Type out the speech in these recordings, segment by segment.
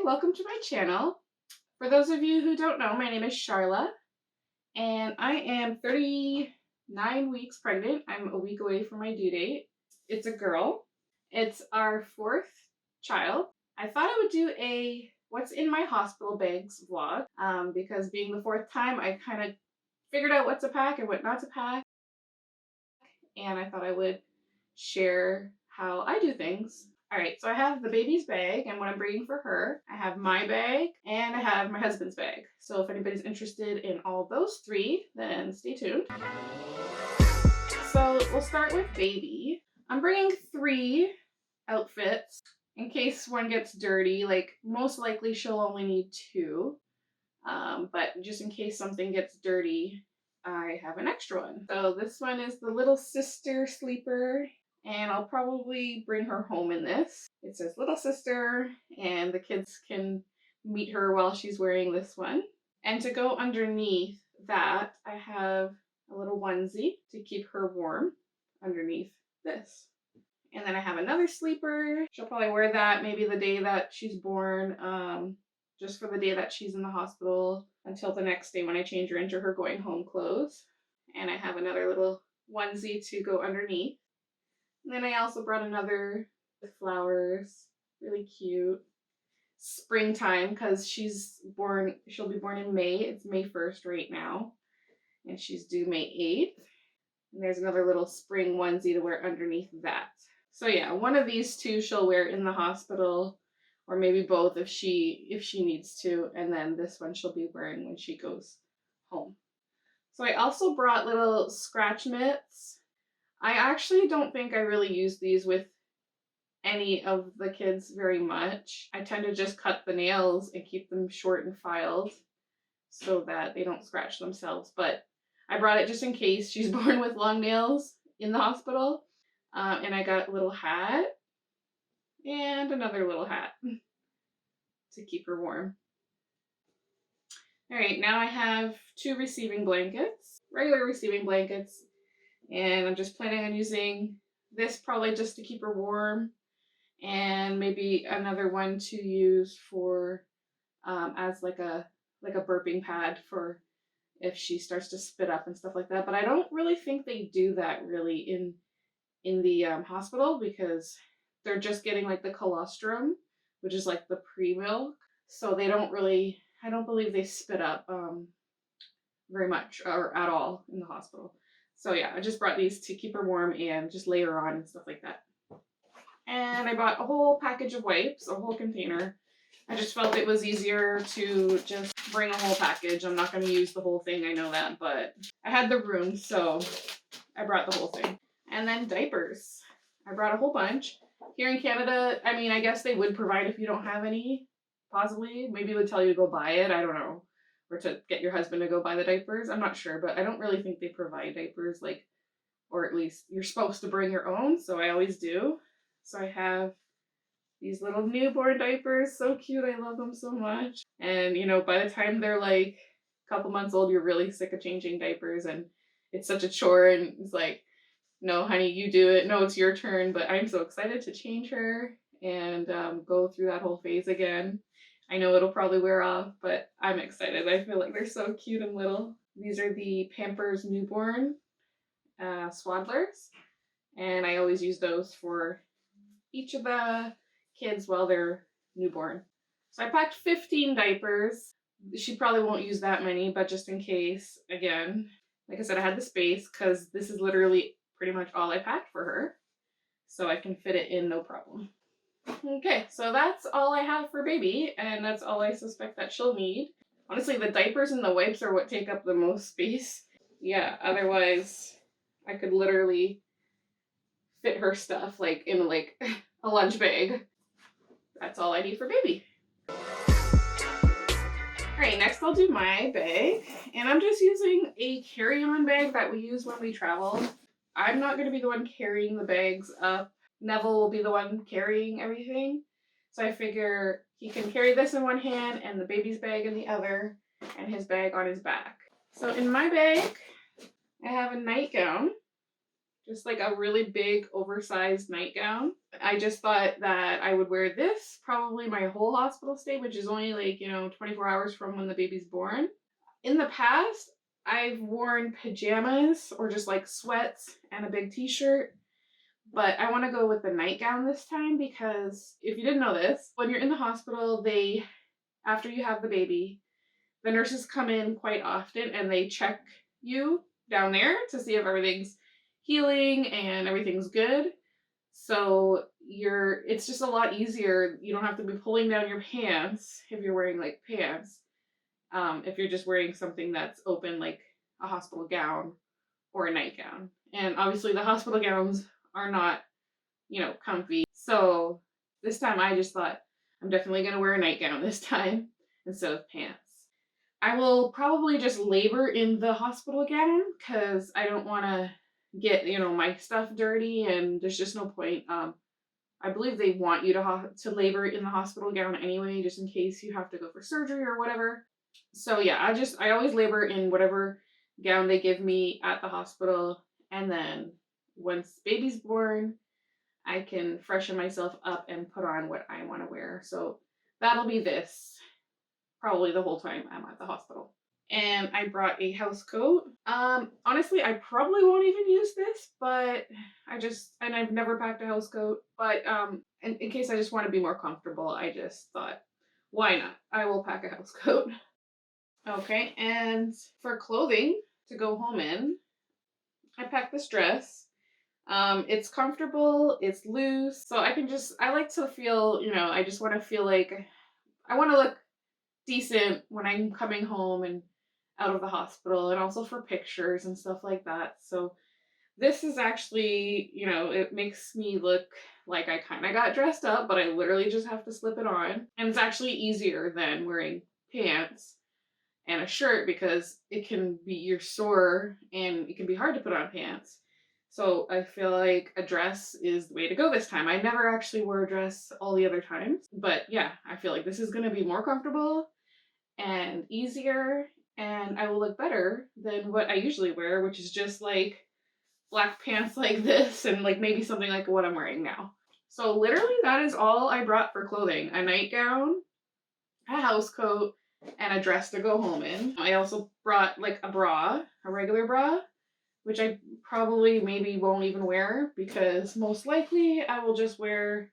welcome to my channel. For those of you who don't know, my name is Charla, and I am 39 weeks pregnant. I'm a week away from my due date. It's a girl. It's our fourth child. I thought I would do a what's in my hospital bags vlog because being the fourth time, I kind of figured out what to pack and what not to pack, and I thought I would share how I do things. Alright, so I have the baby's bag and what I'm bringing for her. I have my bag and I have my husband's bag. So if anybody's interested in all those three, then stay tuned. So we'll start with baby. I'm bringing 3 outfits in case one gets dirty. Like, most likely she'll only need 2. But just in case something gets dirty, I have an extra one. So this one is the little sister sleeper, and I'll probably bring her home in this. It says little sister, and the kids can meet her while she's wearing this one. And to go underneath that, I have a little onesie to keep her warm underneath this. And then I have another sleeper. She'll probably wear that maybe the day that she's born, just for the day that she's in the hospital until the next day when I change her into her going home clothes. And I have another little onesie to go underneath. And then I also brought another with flowers, really cute. Springtime, because she'll be born in May. It's May 1st right now. And she's due May 8th. And there's another little spring onesie to wear underneath that. So yeah, one of these two she'll wear in the hospital, or maybe both if she needs to, and then this one she'll be wearing when she goes home. So I also brought little scratch mitts. I actually don't think I really use these with any of the kids very much. I tend to just cut the nails and keep them short and filed so that they don't scratch themselves, but I brought it just in case she's born with long nails in the hospital. And I got a little hat and another little hat to keep her warm. All right, now I have 2 receiving blankets, regular receiving blankets, and I'm just planning on using this probably just to keep her warm, and maybe another one to use for as like a burping pad for if she starts to spit up and stuff like that. But I don't really think they do that really in the hospital, because they're just getting like the colostrum, which is like the pre-milk. So they don't really, I don't believe they spit up very much or at all in the hospital. So yeah, I just brought these to keep her warm and just lay her on and stuff like that. And I bought a whole package of wipes, a whole container. I just felt it was easier to just bring a whole package. I'm not going to use the whole thing, I know that, but I had the room, so I brought the whole thing. And then diapers. I brought a whole bunch. Here in Canada, I mean, I guess they would provide if you don't have any, possibly. Maybe it would tell you to go buy it, I don't know. Or to get your husband to go buy the diapers. I'm not sure, but I don't really think they provide diapers, like, or at least you're supposed to bring your own, so I always do. So I have these little newborn diapers, so cute, I love them so much. And, you know, by the time they're like a couple months old, you're really sick of changing diapers, and it's such a chore, and it's like, no, honey, you do it. No, it's your turn. But I'm so excited to change her and go through that whole phase again. I know it'll probably wear off, but I'm excited. I feel like they're so cute and little. These are the Pampers Newborn Swaddlers, and I always use those for each of the kids while they're newborn. So I packed 15 diapers. She probably won't use that many, but just in case, again, like I said, I had the space because this is literally pretty much all I packed for her, so I can fit it in no problem. Okay, so that's all I have for baby, and that's all I suspect that she'll need. Honestly, the diapers and the wipes are what take up the most space. Yeah, otherwise I could literally fit her stuff like in like a lunch bag. That's all I need for baby. Alright, next I'll do my bag, and I'm just using a carry-on bag that we use when we travel. I'm not going to be the one carrying the bags up. Neville will be the one carrying everything. So I figure he can carry this in one hand and the baby's bag in the other, and his bag on his back. So in my bag, I have a nightgown. just like a really big oversized nightgown. I just thought that I would wear this probably my whole hospital stay, which is only like, 24 hours from when the baby's born. In the past, I've worn pajamas or just like sweats and a big t-shirt, but I want to go with the nightgown this time because if you didn't know this, when you're in the hospital, after you have the baby, the nurses come in quite often and they check you down there to see if everything's healing and everything's good. So it's just a lot easier. You don't have to be pulling down your pants if you're wearing like pants. If you're just wearing something that's open like a hospital gown or a nightgown. And obviously the hospital gowns are not, comfy. So this time I just thought I'm definitely going to wear a nightgown this time instead of pants. I will probably just labor in the hospital gown because I don't want to get, my stuff dirty and there's just no point. I believe they want you to labor in the hospital gown anyway, just in case you have to go for surgery or whatever. So yeah, I always labor in whatever gown they give me at the hospital, and then once baby's born, I can freshen myself up and put on what I want to wear. So that'll be this probably the whole time I'm at the hospital. And I brought a house coat. Honestly, I probably won't even use this, but I've never packed a house coat, but in case I just want to be more comfortable, I just thought, why not? I will pack a house coat. Okay, and for clothing to go home in, I packed this dress. It's comfortable, it's loose, so I like to feel, I just want to feel like I want to look decent when I'm coming home and out of the hospital, and also for pictures and stuff like that. So this is actually, it makes me look like I kind of got dressed up, but I literally just have to slip it on. And it's actually easier than wearing pants and a shirt because you're sore and it can be hard to put on pants. So I feel like a dress is the way to go this time. I never actually wore a dress all the other times, but yeah, I feel like this is going to be more comfortable and easier, and I will look better than what I usually wear, which is just like black pants like this and like maybe something like what I'm wearing now. So literally that is all I brought for clothing: a nightgown, a house coat, and a dress to go home in. I also brought like a regular bra, which I probably maybe won't even wear because most likely I will just wear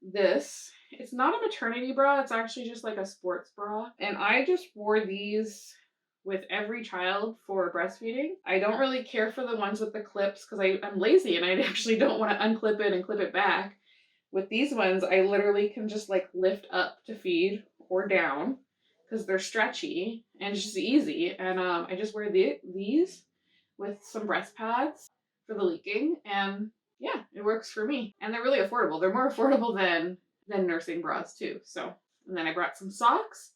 this. It's not a maternity bra, it's actually just like a sports bra. And I just wore these with every child for breastfeeding. I don't really care for the ones with the clips because I'm lazy and I actually don't want to unclip it and clip it back. With these ones, I literally can just like lift up to feed or down because they're stretchy and it's just easy. And I just wear these with some breast pads for the leaking, and yeah, it works for me. And they're really affordable. They're more affordable than nursing bras too. So, and then I brought some socks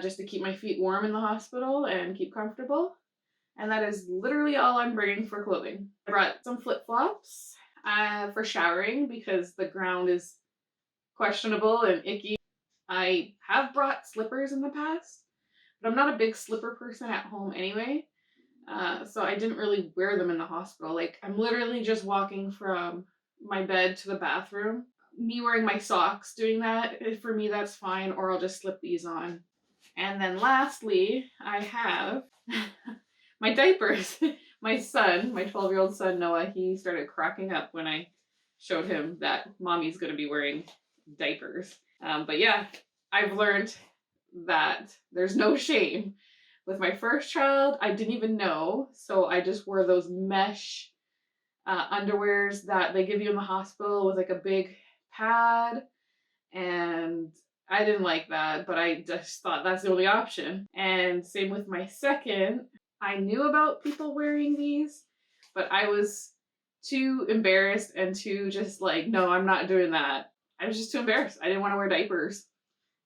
just to keep my feet warm in the hospital and keep comfortable. And that is literally all I'm bringing for clothing. I brought some flip-flops for showering because the ground is questionable and icky. I have brought slippers in the past, but I'm not a big slipper person at home anyway. So I didn't really wear them in the hospital. Like, I'm literally just walking from my bed to the bathroom. Me wearing my socks, doing that, for me that's fine, or I'll just slip these on. And then lastly, I have my diapers. My 12-year-old son, Noah, he started cracking up when I showed him that mommy's going to be wearing diapers. But yeah, I've learned that there's no shame. With my first child, I didn't even know, so I just wore those mesh underwears that they give you in the hospital with like a big pad, and I didn't like that, but I just thought that's the only option. And same with my second. I knew about people wearing these, but I was too embarrassed and too just like, no, I'm not doing that. I was just too embarrassed. I didn't want to wear diapers.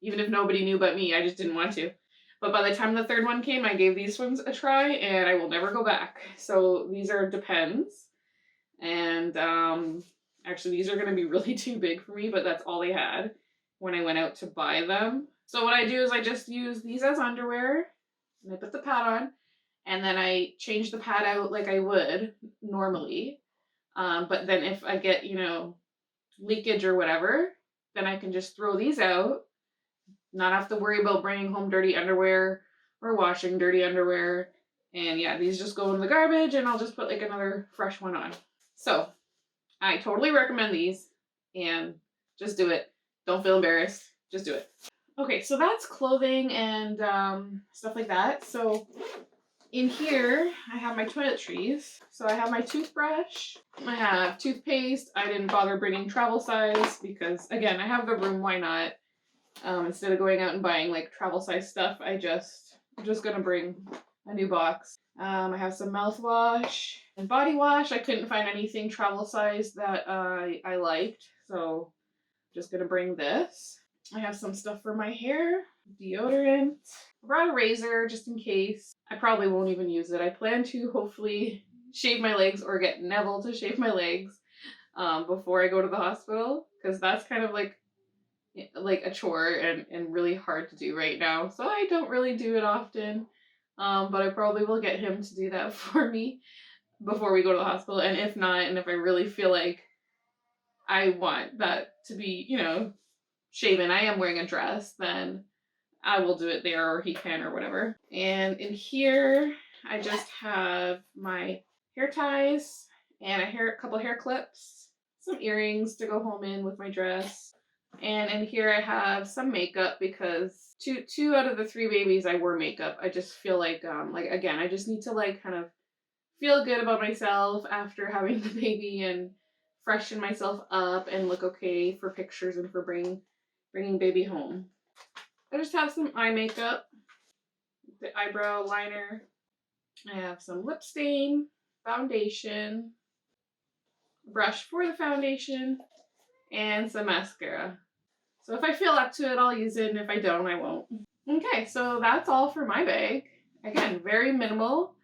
Even if nobody knew but me, I just didn't want to. But by the time the third one came, I gave these ones a try and I will never go back. So these are Depends. And actually these are going to be really too big for me, but that's all they had when I went out to buy them. So what I do is I just use these as underwear and I put the pad on and then I change the pad out like I would normally. But then if I get, leakage or whatever, then I can just throw these out, not have to worry about bringing home dirty underwear or washing dirty underwear. And yeah, these just go in the garbage and I'll just put like another fresh one on. So I totally recommend these, and just do it. Don't feel embarrassed. Just do it. Okay, so that's clothing and stuff like that. So in here, I have my toiletries. So I have my toothbrush. I have toothpaste. I didn't bother bringing travel size because, again, I have the room. Why not? Instead of going out and buying like travel size stuff, I'm just gonna bring a new box. I have some mouthwash and body wash. I couldn't find anything travel size that I liked, so I'm just gonna bring this. I have some stuff for my hair, deodorant. I brought a razor just in case. I probably won't even use it. I plan to hopefully shave my legs or get Neville to shave my legs before I go to the hospital, because that's kind of like a chore and really hard to do right now. So I don't really do it often. But I probably will get him to do that for me before we go to the hospital. And if not, and if I really feel like I want that to be, shaven, I am wearing a dress, then I will do it there, or he can, or whatever. And in here, I just have my hair ties and a couple hair clips, some earrings to go home in with my dress. And in here I have some makeup because two out of the 3 babies I wore makeup. I just feel like again, I just need to like kind of feel good about myself after having the baby and freshen myself up and look okay for pictures and for bringing baby home. I just have some eye makeup, the eyebrow liner. I have some lip stain, foundation, brush for the foundation, and some mascara. So if I feel up to it, I'll use it, and if I don't, I won't. Okay, so that's all for my bag. Again, very minimal.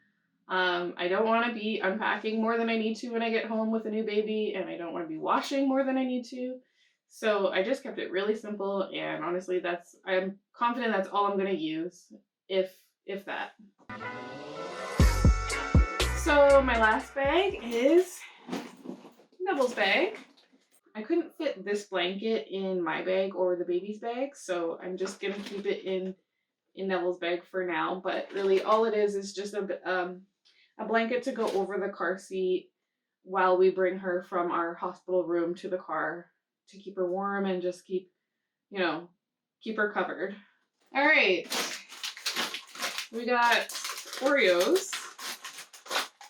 I don't want to be unpacking more than I need to when I get home with a new baby, and I don't want to be washing more than I need to. So I just kept it really simple, and honestly, I'm confident that's all I'm going to use, if that. So my last bag is Neville's bag. I couldn't fit this blanket in my bag or the baby's bag, so I'm just gonna keep it in Neville's bag for now. But really, all it is just a blanket to go over the car seat while we bring her from our hospital room to the car to keep her warm and just keep her covered. All right, we got Oreos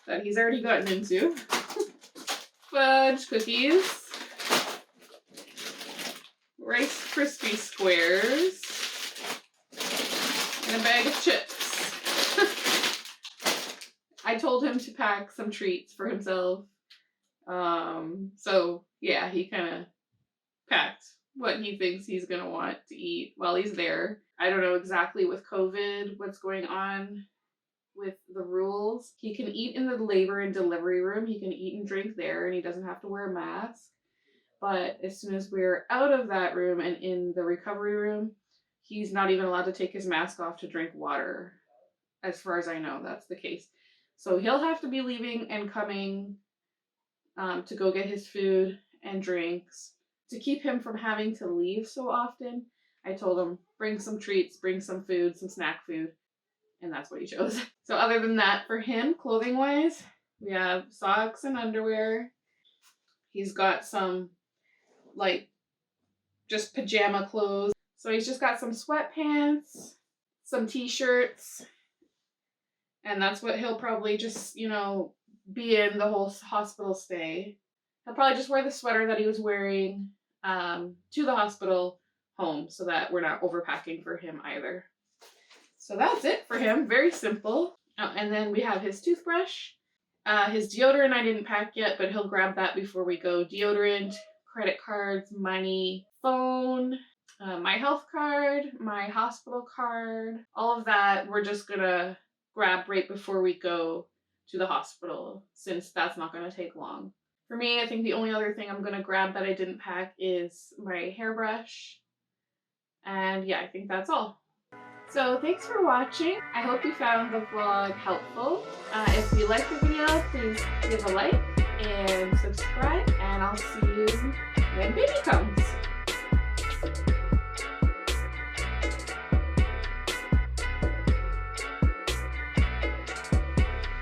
that he's already gotten into, fudge cookies, Rice Krispie squares, and a bag of chips. I told him to pack some treats for himself. So yeah, he kind of packed what he thinks he's gonna want to eat while he's there. I don't know exactly with COVID what's going on with the rules. He can eat in the labor and delivery room. He can eat and drink there, and he doesn't have to wear a mask. But as soon as we're out of that room and in the recovery room, he's not even allowed to take his mask off to drink water. As far as I know, that's the case. So he'll have to be leaving and coming to go get his food and drinks. To keep him from having to leave so often, I told him, bring some treats, bring some food, some snack food. And that's what he chose. So other than that, for him, clothing-wise, we have socks and underwear. He's got some just pajama clothes. So he's just got some sweatpants, some t-shirts, and that's what he'll probably just, be in the whole hospital stay. He'll probably just wear the sweater that he was wearing to the hospital home so that we're not overpacking for him either. So that's it for him. Very simple. Oh, and then we have his toothbrush. His deodorant I didn't pack yet, but he'll grab that before we go. Deodorant, credit cards, money, phone, my health card, my hospital card, all of that we're just gonna grab right before we go to the hospital, since that's not gonna take long. For me, I think the only other thing I'm gonna grab that I didn't pack is my hairbrush. And yeah, I think that's all. So thanks for watching. I hope you found the vlog helpful. If you liked the video, please give a like and subscribe, and I'll see you when baby comes.